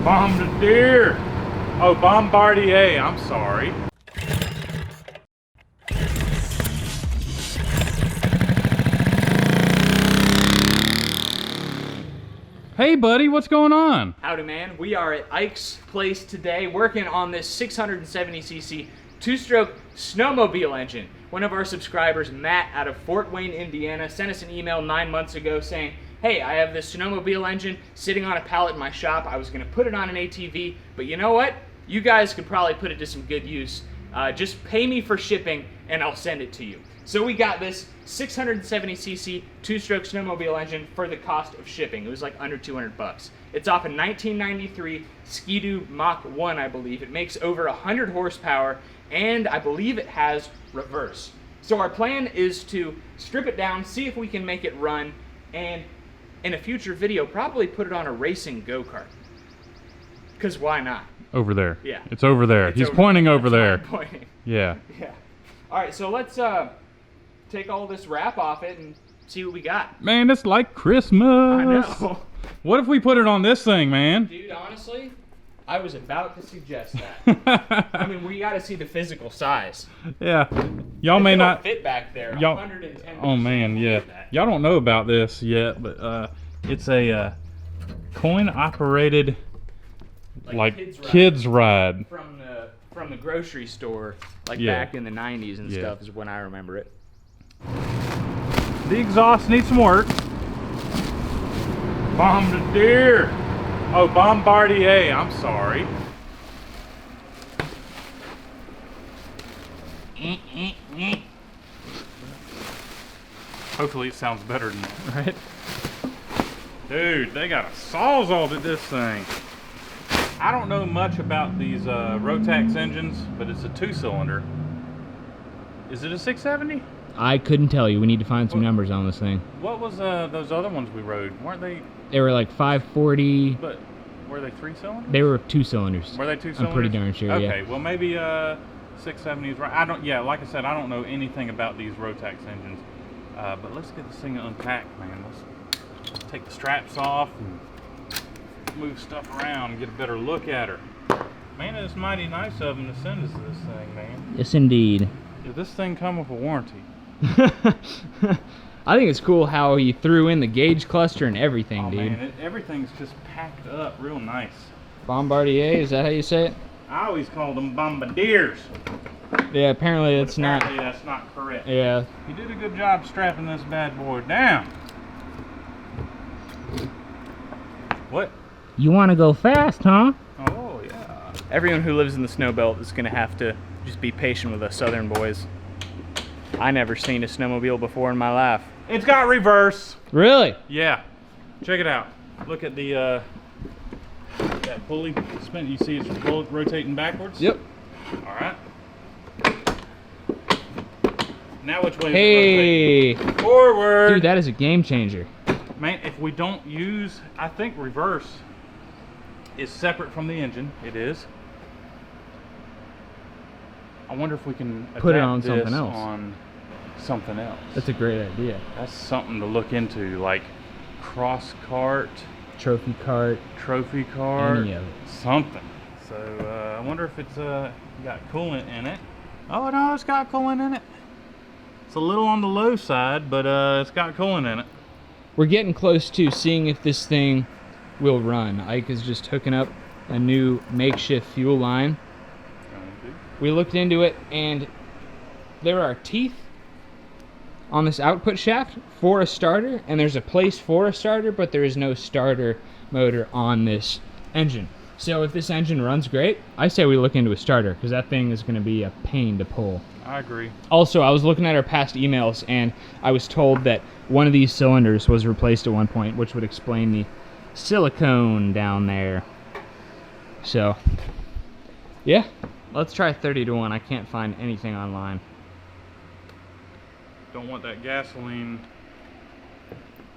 Bombardier. Oh, Bombardier. I'm sorry. Hey buddy, what's going on? Howdy man, we are at Ike's place today working on this 670cc two-stroke snowmobile engine. One of our subscribers, Matt, out of Fort Wayne, Indiana, sent us an email 9 months ago saying, hey, I have this snowmobile engine sitting on a pallet in my shop. I was gonna put it on an ATV, but you know what? You guys could probably put it to some good use. Just pay me for shipping and I'll send it to you. So we got this 670cc two-stroke snowmobile engine for the cost of shipping. It was like under 200 bucks. It's off a 1993 Ski-Doo Mach 1, I believe. It makes over 100 horsepower, and I believe it has reverse. So our plan is to strip it down, see if we can make it run, and in a future video, probably put it on a racing go-kart. Because why not? Over there. Yeah. It's over there. He's pointing over there. That's why I'm pointing. Yeah. Yeah. All right, so let's take all this wrap off it and see what we got. Man, it's like Christmas. I know. What if we put it on this thing, man? Dude, honestly, I was about to suggest that. I mean, we got to see the physical size. Yeah. Y'all may not fit back there. Y'all. 110. Oh man, yeah. Y'all don't know about this yet, but it's a coin-operated like kids ride from the grocery store, like yeah. back in the 90s and stuff is when I remember it. The exhaust needs some work. Bombardier. Oh, Bombardier. I'm sorry. Hopefully it sounds better than that, right? Dude, they got a sawzall at this thing. I don't know much about these Rotax engines, but it's a 2-cylinder. Is it a 670? I couldn't tell you. We need to find some numbers on this thing. What was those other ones we rode? Weren't they? They were like 540. But were they 3-cylinders? They were 2 cylinders. Were they 2-cylinders? I'm pretty darn sure. Okay, yeah. well maybe 670 is right. I don't. Yeah, like I said, I don't know anything about these Rotax engines. But let's get this thing unpacked, man. Let's take the straps off and move stuff around and get a better look at her. Man, it's mighty nice of them to send us this thing, man. Yes, indeed. Did this thing come with a warranty? I think it's cool how he threw in the gauge cluster and everything, dude. Man, everything's just packed up real nice. Bombardier, is that how you say it? I always called them bombardiers. Yeah, apparently it's not. Apparently that's not correct. Yeah. You did a good job strapping this bad boy down. What? You want to go fast, huh? Oh, yeah. Everyone who lives in the snow belt is going to have to just be patient with us southern boys. I never seen a snowmobile before in my life. It's got reverse. Really? Yeah. Check it out. Look at the that pulley spin. You see it's rotating backwards? Yep. All right. Now which way Hey. is it rotating? Forward. Dude, that is a game changer. Man, if we don't use, I think reverse is separate from the engine. It is. I wonder if we can put it on this something else. On something else. That's a great idea. That's something to look into, like cross cart, Trophy cart, any of it. something. So I wonder if it's got coolant in it. Oh no, it's got coolant in it. It's a little on the low side, but it's got coolant in it. We're getting close to seeing if this thing will run. Ike is just hooking up a new makeshift fuel line. We looked into it, and there are teeth on this output shaft for a starter, and there's a place for a starter, but there is no starter motor on this engine. So if this engine runs great, I say we look into a starter, because that thing is going to be a pain to pull. I agree. Also, I was looking at our past emails, and I was told that one of these cylinders was replaced at one point, which would explain the silicone down there. So, yeah. Let's try 30 to 1. I can't find anything online. Don't want that gasoline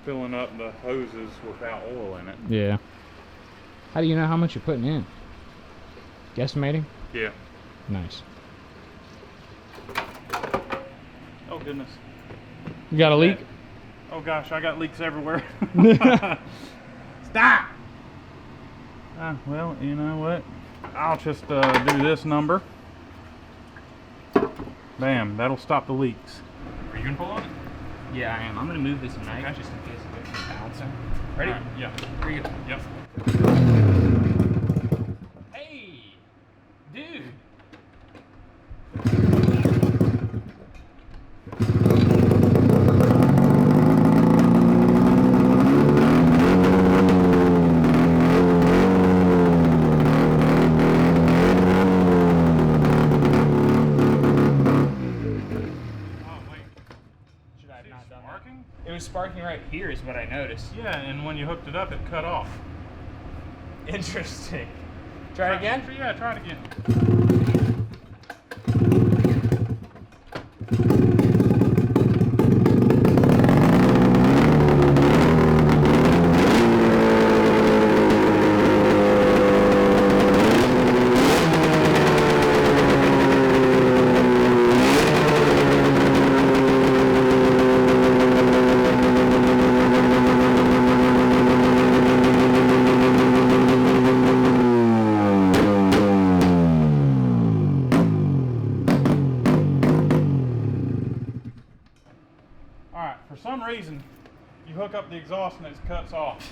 filling up the hoses without oil in it. Yeah. How do you know how much you're putting in? Guesstimating? Yeah. Nice. Oh goodness. You got a leak? Oh gosh, I got leaks everywhere. Stop! Well, you know what? I'll just do this number. Bam, that'll stop the leaks. Are you gonna pull on it? Yeah, I am. I'm gonna move this knife just in case it gets bouncing. Ready? Right, yeah. Here you go. Yep. Hey, dude. It was sparking right here is what I noticed. Yeah, and when you hooked it up, it cut off. Interesting. Try it again? Yeah, try it again. For some reason, you hook up the exhaust and it cuts off.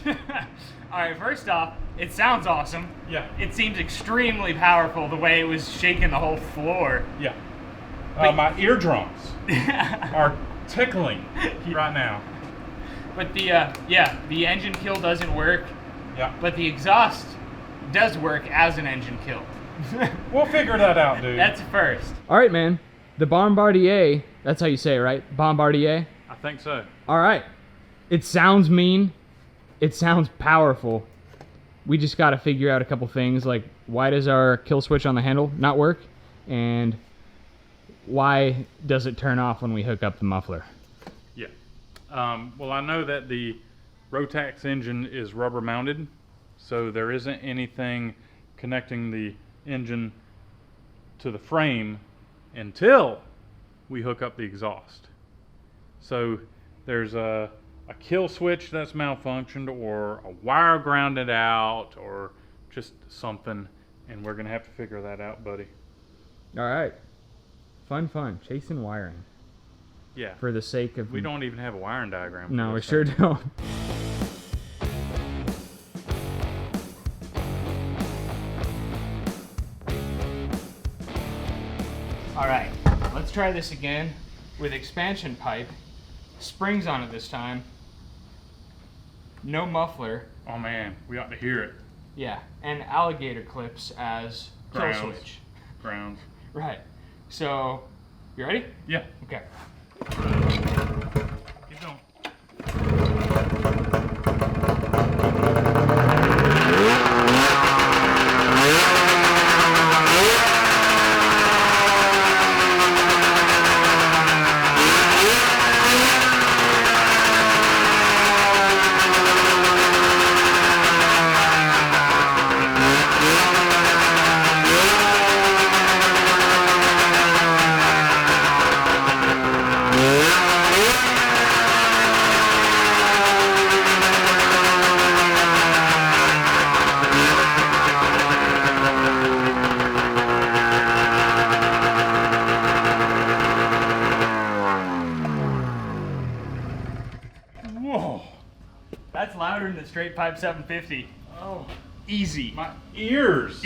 Alright, first off, it sounds awesome. Yeah. It seems extremely powerful the way it was shaking the whole floor. Yeah. My eardrums are tickling right now. But the engine kill doesn't work. Yeah. But the exhaust does work as an engine kill. We'll figure that out, dude. That's first. Alright, man. The Bombardier, that's how you say it, right? Bombardier? I think so. All right. It sounds mean. It sounds powerful. We just got to figure out a couple things, like why does our kill switch on the handle not work? And why does it turn off when we hook up the muffler? Yeah. Well, I know that the Rotax engine is rubber mounted, so there isn't anything connecting the engine to the frame until we hook up the exhaust. So there's a kill switch that's malfunctioned, or a wire grounded out, or just something, and we're gonna have to figure that out, buddy. All right. Fun. Chasing wiring. Yeah. For the sake of... We don't even have a wiring diagram. No, we sure don't. All right, let's try this again with expansion pipe. Springs on it this time. No muffler. Oh man, we ought to hear it. Yeah, and alligator clips as kill switch. Grounds. Right. So, you ready? Yeah. Okay. Keep going. Whoa. That's louder than the straight pipe 750. Oh, Easy. my ears.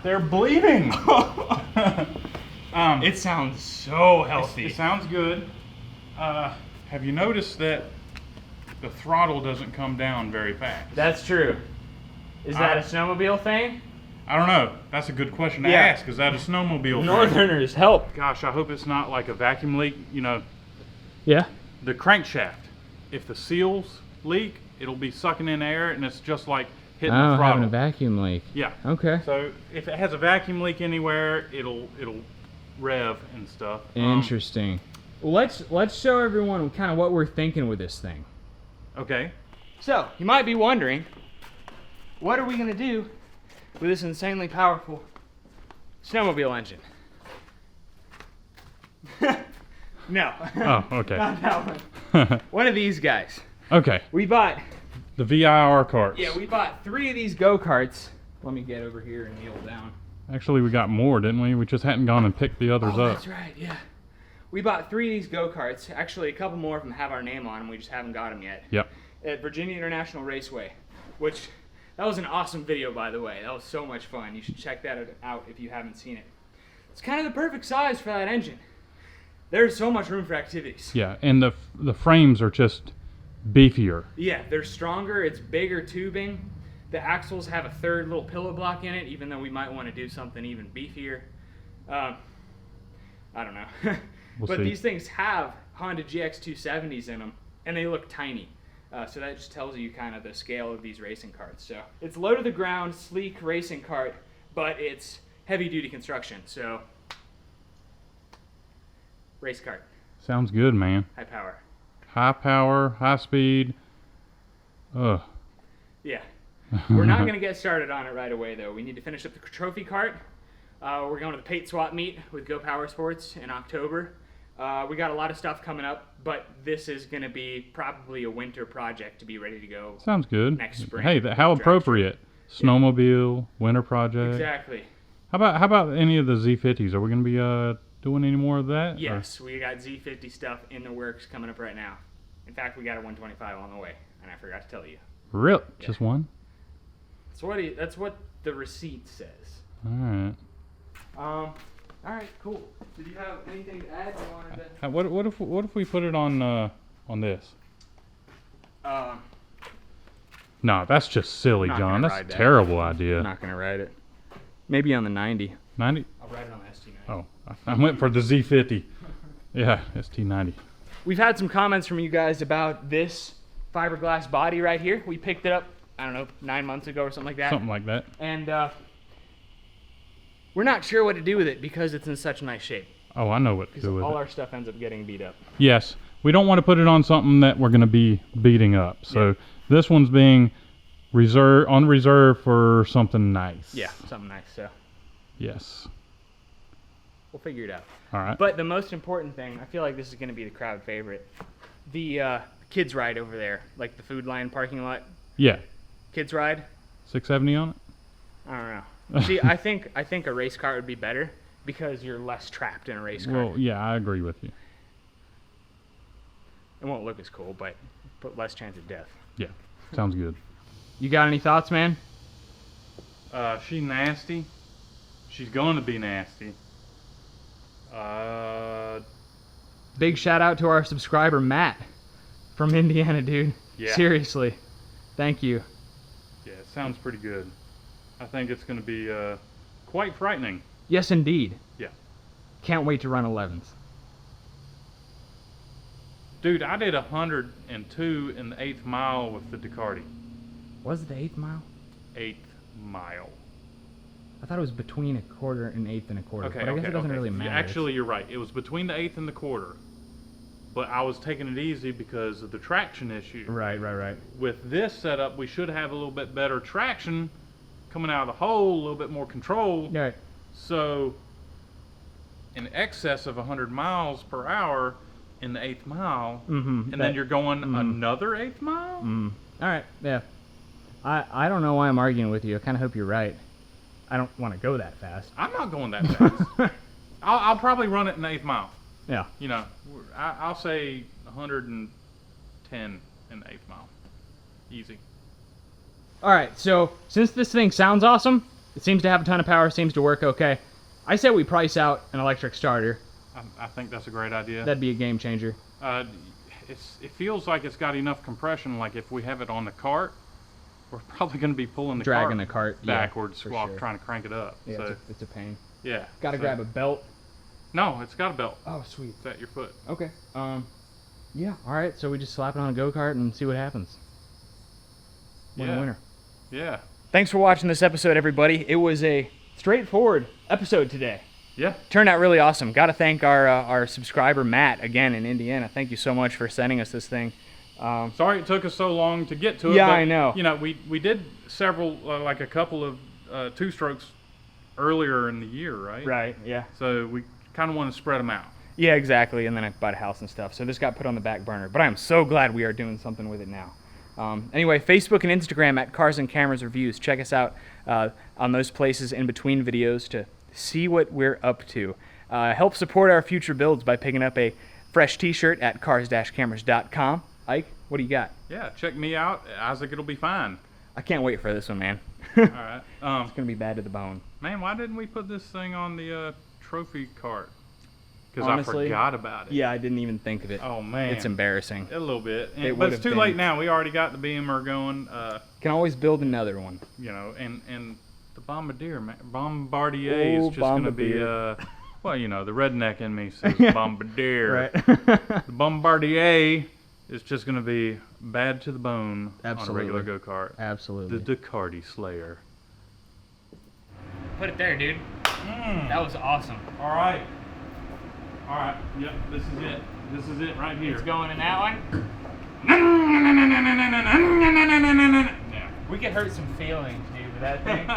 They're bleeding. It sounds so healthy. It sounds good. Have you noticed that the throttle doesn't come down very fast? That's true. Is that a snowmobile thing? I don't know. That's a good question to Yeah. ask. Is that a snowmobile thing? Northerners, help. Gosh, I hope it's not like a vacuum leak. You know, Yeah? the crankshaft. If the seals leak, it'll be sucking in air, and it's just like hitting the Oh, throttle. having a vacuum leak. Yeah. Okay. So if it has a vacuum leak anywhere, it'll rev and stuff. Interesting. Well, let's show everyone kind of what we're thinking with this thing. Okay. So, you might be wondering, what are we going to do with this insanely powerful snowmobile engine? No. Oh, okay. Not that one. One of these guys. Okay. We bought The VIR carts. Yeah, we bought 3 of these go-karts. Let me get over here and kneel down. Actually, we got more, didn't we? We just hadn't gone and picked the others up. That's right, yeah. We bought 3 of these go-karts. Actually, a couple more of them have our name on them. We just haven't got them yet. Yep. At Virginia International Raceway, which, that was an awesome video, by the way. That was so much fun. You should check that out if you haven't seen it. It's kind of the perfect size for that engine. There's so much room for activities. Yeah, and the frames are just beefier. Yeah, they're stronger. It's bigger tubing. The axles have a 3rd little pillow block in it, even though we might want to do something even beefier. I don't know. But see. these things have Honda GX270s in them, and they look tiny. So that just tells you kind of the scale of these racing carts. So it's low to the ground, sleek racing cart, but it's heavy duty construction. So race cart. Sounds good, man. High power. High power, high speed. Ugh. Yeah. We're not going to get started on it right away, though. We need to finish up the trophy cart. We're going to the Pate Swap meet with Go Power Sports in October. We got a lot of stuff coming up, but this is going to be probably a winter project to be ready to go. Sounds good. Next spring. Hey, how appropriate. Snowmobile, winter project. Exactly. How about any of the Z50s? Are we going to be doing any more of that? Yes, we got Z50 stuff in the works coming up right now. In fact, we got a 125 on the way, and I forgot to tell you. Really? Yeah. Just one? That's what the receipt says. All right. All right, cool. Did you have anything to add? You wanted to... What if we put it on this? No, that's just silly, Not John. gonna That's a ride that. terrible idea. I'm not gonna ride it. Maybe on the 90. 90? I'll ride it on the ST90. Oh, I went for the Z50. Yeah, ST90. We've had some comments from you guys about this fiberglass body right here. We picked it up, I don't know, 9 months ago or something like that. Something like that. And we're not sure what to do with it because it's in such nice shape. Oh, I know what to Because do with all it. our stuff ends up getting beat up. Yes, we don't want to put it on something that we're going to be beating up. So this one's being on reserve for something nice. Yeah, something nice. So Yes. we'll figure it out. All right. But the most important thing, I feel like this is going to be the crowd favorite. The kids ride over there, like the Food Lion parking lot. Yeah. Kids ride. 670 on it? I don't know. See, I think a race car would be better because you're less trapped in a race car. Well, yeah, I agree with you. It won't look as cool, but less chance of death. Yeah. Sounds good. You got any thoughts, man? She's nasty. She's going to be nasty. Big shout out to our subscriber Matt from Indiana, dude. Yeah. Seriously, thank you. Yeah, it sounds pretty good. I think it's going to be quite frightening. Yes, indeed. Yeah. Can't wait to run 11s. Dude, I did 102 in the 8th mile with the Ducati. Was it the 8th mile? 8th mile. I thought it was between a quarter and eighth and a quarter. Okay, but I guess it doesn't okay. really matter. Actually, you're right. It was between the 8th and the quarter. But I was taking it easy because of the traction issue. Right. With this setup, we should have a little bit better traction coming out of the hole, a little bit more control. Right. So, in excess of 100 miles per hour in the 8th mile, and then you're going another 8th mile? All right, yeah. I don't know why I'm arguing with you. I kind of hope you're right. I don't want to go that fast. I'm not going that fast. I'll probably run it in the 8th mile. Yeah. You know, I'll say 110 in the 8th mile. Easy. All right, so since this thing sounds awesome, it seems to have a ton of power, seems to work okay, I say we price out an electric starter. I think that's a great idea. That'd be a game changer. It feels like it's got enough compression. Like if we have it on the cart, we're probably going to be pulling the Dragging cart the cart backwards yeah, while sure. trying to crank it up. Yeah, So it's a pain. yeah. Got to grab a belt. No, it's got a belt. Oh, sweet. It's at your foot. Okay. Yeah. All right. So we just slap it on a go-kart and see what happens. Winner. Yeah. Thanks for watching this episode, everybody. It was a straightforward episode today. Yeah. Turned out really awesome. Got to thank our subscriber Matt again in Indiana. Thank you so much for sending us this thing. Sorry it took us so long to get to it. Yeah, but, I know. You know, we did several, like a couple of two-strokes earlier in the year, right? Right. Yeah. So we kind of want to spread them out. Yeah, exactly. And then I bought a house and stuff. So this got put on the back burner. But I am so glad we are doing something with it now. Anyway, Facebook and Instagram at Cars and Cameras Reviews. Check us out on those places in between videos to see what we're up to. Help support our future builds by picking up a fresh t-shirt at cars-cameras.com. Ike, what do you got? Yeah, check me out. Isaac, it'll be fine. I can't wait for this one, man. All right. It's going to be bad to the bone. Man, why didn't we put this thing on the trophy cart? Because I Honestly, forgot about it. Yeah, I didn't even think of it. Oh, man. It's embarrassing. A little bit. It But it's would've too been. late now. We already got the Beamer going. Can always build another one. You know, and the Bombardier, man. Bombardier is just going to be, well, you know, the redneck in me says Bombardier. Right. The Bombardier is just going to be bad to the bone Absolutely. on a regular go-kart. Absolutely. The Ducati Slayer. Put it there, dude. That was awesome. All right. All right. Yep, this is it. This is it right here. It's going in that one. Yeah. We could hurt some feelings, dude, with that thing.